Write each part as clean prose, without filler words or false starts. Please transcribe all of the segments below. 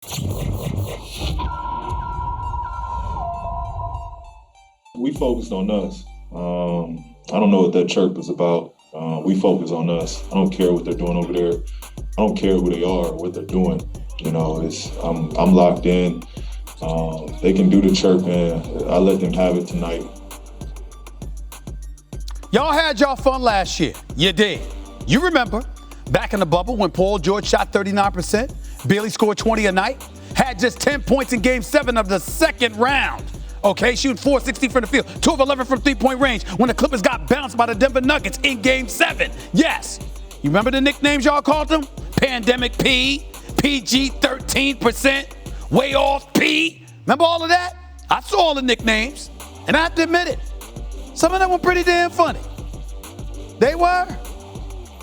We focused on us. I don't know what that chirp is about. We focus on us. I don't care what they're doing over there. I don't care who they are or what they're doing. You know, I'm locked in. They can do the chirp, and I let them have it tonight. Y'all had y'all fun last year. You did. You remember back in the bubble when Paul George shot 39%, barely scored 20 a night, had just 10 points in Game 7 of the second round. Okay, shooting .460 from the field, 2 of 11 from three-point range when the Clippers got bounced by the Denver Nuggets in Game 7. Yes. You remember the nicknames y'all called them? Pandemic P, PG 13%, Way Off P. Remember all of that? I saw all the nicknames, and I have to admit it. Some of them were pretty damn funny. They were.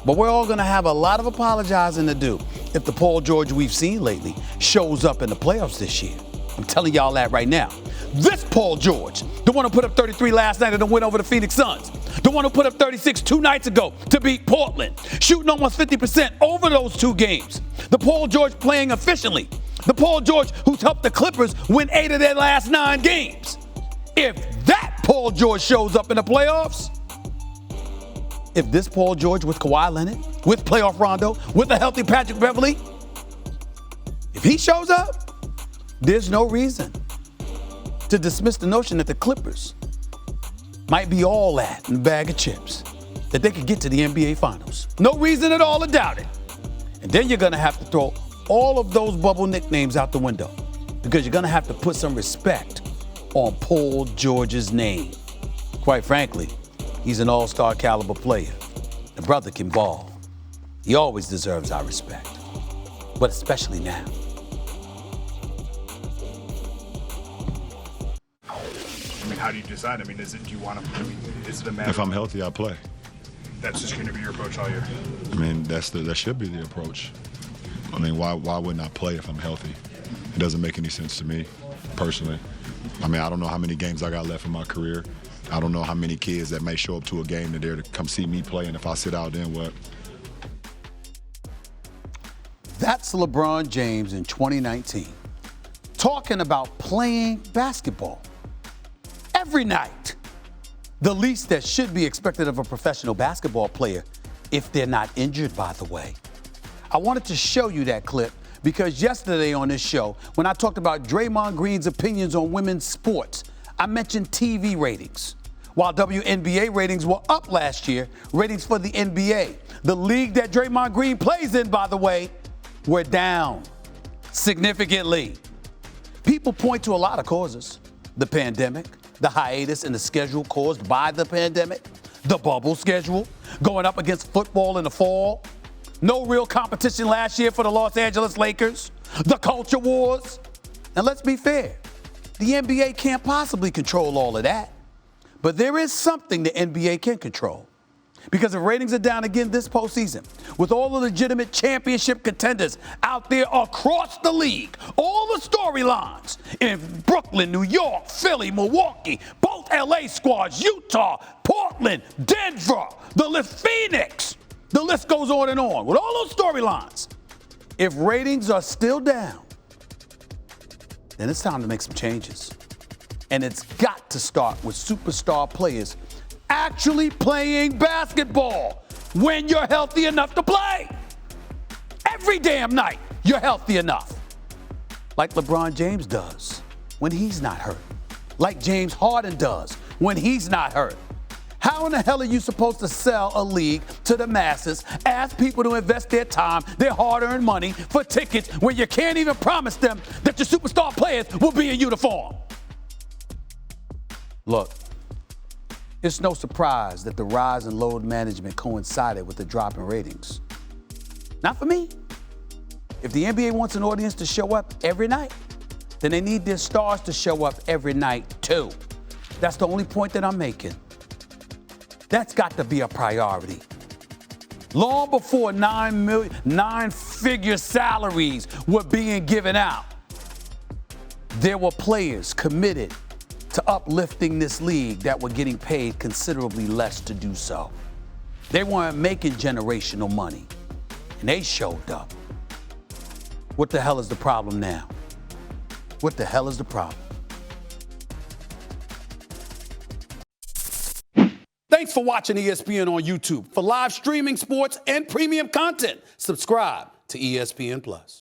But we're all going to have a lot of apologizing to do if the Paul George we've seen lately shows up in the playoffs this year. I'm telling y'all that right now. This Paul George, the one who put up 33 last night in the win over the Phoenix Suns, the one who put up 36 2 nights ago to beat Portland, shooting almost 50% over those 2 games. The Paul George playing efficiently. The Paul George who's helped the Clippers win 8 of their last 9 games. If that Paul George shows up in the playoffs, if this Paul George with Kawhi Leonard, with playoff Rondo, with a healthy Patrick Beverley, if he shows up, there's no reason to dismiss the notion that the Clippers might be all that in a bag of chips, that they could get to the NBA Finals. No reason at all to doubt it. And then you're going to have to throw all of those bubble nicknames out the window because you're going to have to put some respect on Paul George's name. Quite frankly, he's an all-star caliber player. The brother can ball. He always deserves our respect, but especially now. I mean, how do you decide? I mean, is it a matter? If I'm healthy, I play. That's just going to be your approach all year. I mean, that should be the approach. I mean, why wouldn't I play if I'm healthy? It doesn't make any sense to me, personally. I mean, I don't know how many games I got left in my career. I don't know how many kids that may show up to a game and they're to come see me play, and if I sit out, then what? That's LeBron James in 2019, talking about playing basketball every night. The least that should be expected of a professional basketball player, if they're not injured, by the way. I wanted to show you that clip because yesterday on this show, when I talked about Draymond Green's opinions on women's sports, I mentioned TV ratings. While WNBA ratings were up last year, ratings for the NBA, the league that Draymond Green plays in, by the way, were down significantly. People point to a lot of causes. The pandemic, the hiatus in the schedule caused by the pandemic, the bubble schedule, going up against football in the fall, no real competition last year for the Los Angeles Lakers, the culture wars. And let's be fair, the NBA can't possibly control all of that. But there is something the NBA can control. Because if ratings are down again this postseason, with all the legitimate championship contenders out there across the league, all the storylines in Brooklyn, New York, Philly, Milwaukee, both LA squads, Utah, Portland, Denver, the list, Phoenix, the list goes on and on. With all those storylines, if ratings are still down, then it's time to make some changes. And it's got to start with superstar players actually playing basketball when you're healthy enough to play. Every damn night, you're healthy enough. Like LeBron James does when he's not hurt. Like James Harden does when he's not hurt. How in the hell are you supposed to sell a league to the masses, ask people to invest their time, their hard-earned money for tickets when you can't even promise them that your superstar players will be in uniform? Look, it's no surprise that the rise in load management coincided with the drop in ratings. Not for me. If the NBA wants an audience to show up every night, then they need their stars to show up every night too. That's the only point that I'm making. That's got to be a priority. Long before nine-figure salaries were being given out, there were players committed to uplifting this league that were getting paid considerably less to do so. They weren't making generational money, and they showed up. What the hell is the problem now? What the hell is the problem? Thanks for watching ESPN on YouTube. For live streaming sports and premium content, subscribe to ESPN+.